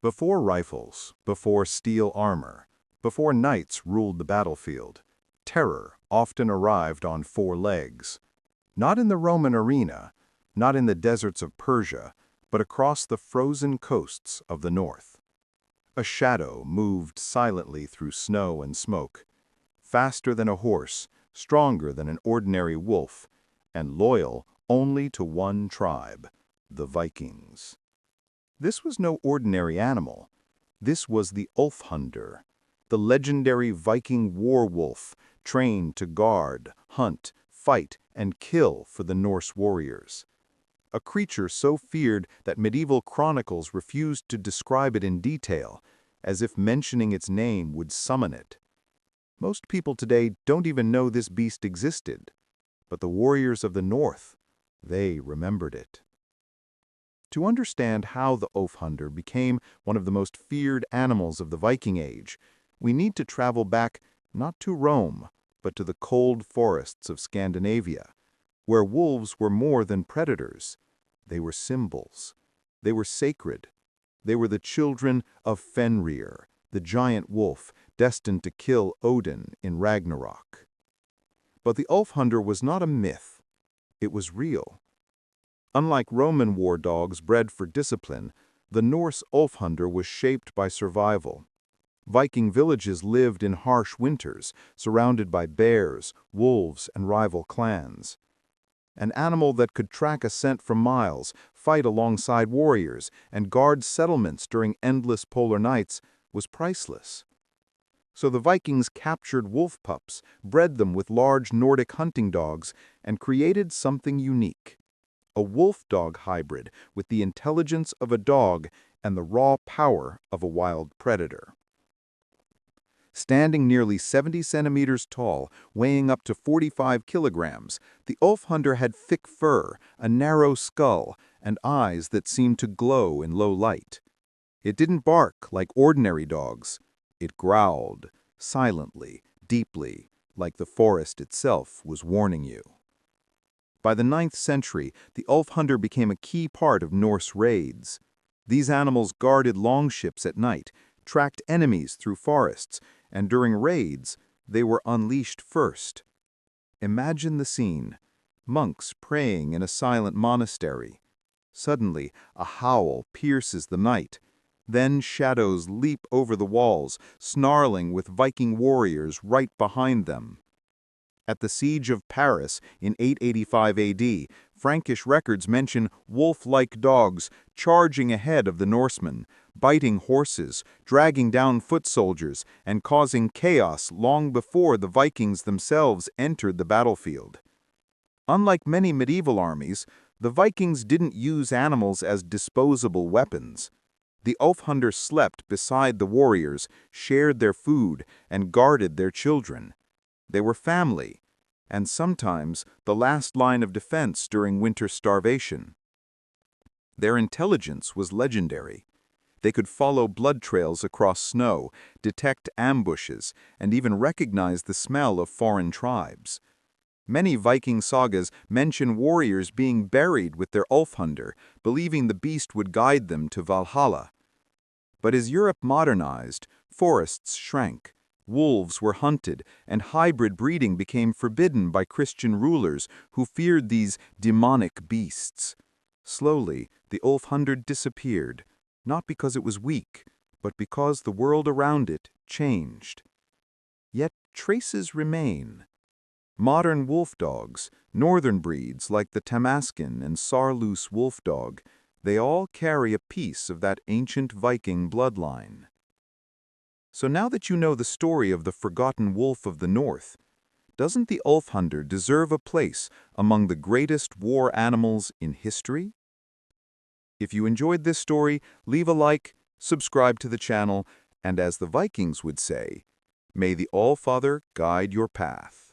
Before rifles, before steel armor, before knights ruled the battlefield, terror often arrived on four legs. Not in the Roman arena, not in the deserts of Persia, but across the frozen coasts of the north. A shadow moved silently through snow and smoke, faster than a horse, stronger than an ordinary wolf, and loyal only to one tribe, the Vikings. This was no ordinary animal. This was the Ulfhundr, the legendary Viking war wolf, trained to guard, hunt, fight, and kill for the Norse warriors. A creature so feared that medieval chronicles refused to describe it in detail, as if mentioning its name would summon it. Most people today don't even know this beast existed, but the warriors of the North, they remembered it. To understand how the Ulfhundr became one of the most feared animals of the Viking Age, we need to travel back not to Rome, but to the cold forests of Scandinavia, where wolves were more than predators. They were symbols. They were sacred. They were the children of Fenrir, the giant wolf destined to kill Odin in Ragnarok. But the Ulfhundr was not a myth. It was real. Unlike Roman war dogs bred for discipline, the Norse Ulfhundr was shaped by survival. Viking villages lived in harsh winters, surrounded by bears, wolves, and rival clans. An animal that could track a scent for miles, fight alongside warriors, and guard settlements during endless polar nights was priceless. So the Vikings captured wolf pups, bred them with large Nordic hunting dogs, and created something unique. A wolf-dog hybrid with the intelligence of a dog and the raw power of a wild predator. Standing nearly 70 centimeters tall, weighing up to 45 kilograms, the Ulfhundr had thick fur, a narrow skull, and eyes that seemed to glow in low light. It didn't bark like ordinary dogs. It growled, silently, deeply, like the forest itself was warning you. By the 9th century, the Ulfhundr became a key part of Norse raids. These animals guarded longships at night, tracked enemies through forests, and during raids, they were unleashed first. Imagine the scene. Monks praying in a silent monastery. Suddenly, a howl pierces the night. Then shadows leap over the walls, snarling with Viking warriors right behind them. At the siege of Paris in 885 AD, Frankish records mention wolf-like dogs charging ahead of the Norsemen, biting horses, dragging down foot soldiers, and causing chaos long before the Vikings themselves entered the battlefield. Unlike many medieval armies, the Vikings didn't use animals as disposable weapons. The Ulfhundr slept beside the warriors, shared their food, and guarded their children. They were family, and sometimes the last line of defense during winter starvation. Their intelligence was legendary. They could follow blood trails across snow, detect ambushes, and even recognize the smell of foreign tribes. Many Viking sagas mention warriors being buried with their Ulfhundr, believing the beast would guide them to Valhalla. But as Europe modernized, forests shrank. Wolves were hunted, and hybrid breeding became forbidden by Christian rulers who feared these demonic beasts. Slowly, the Ulfhundr disappeared, not because it was weak, but because the world around it changed. Yet traces remain. Modern wolf dogs, northern breeds like the Tamaskin and Saarloos wolf dog, they all carry a piece of that ancient Viking bloodline. So now that you know the story of the forgotten wolf of the North, doesn't the Ulfhundr deserve a place among the greatest war animals in history? If you enjoyed this story, leave a like, subscribe to the channel, and as the Vikings would say, may the Allfather guide your path.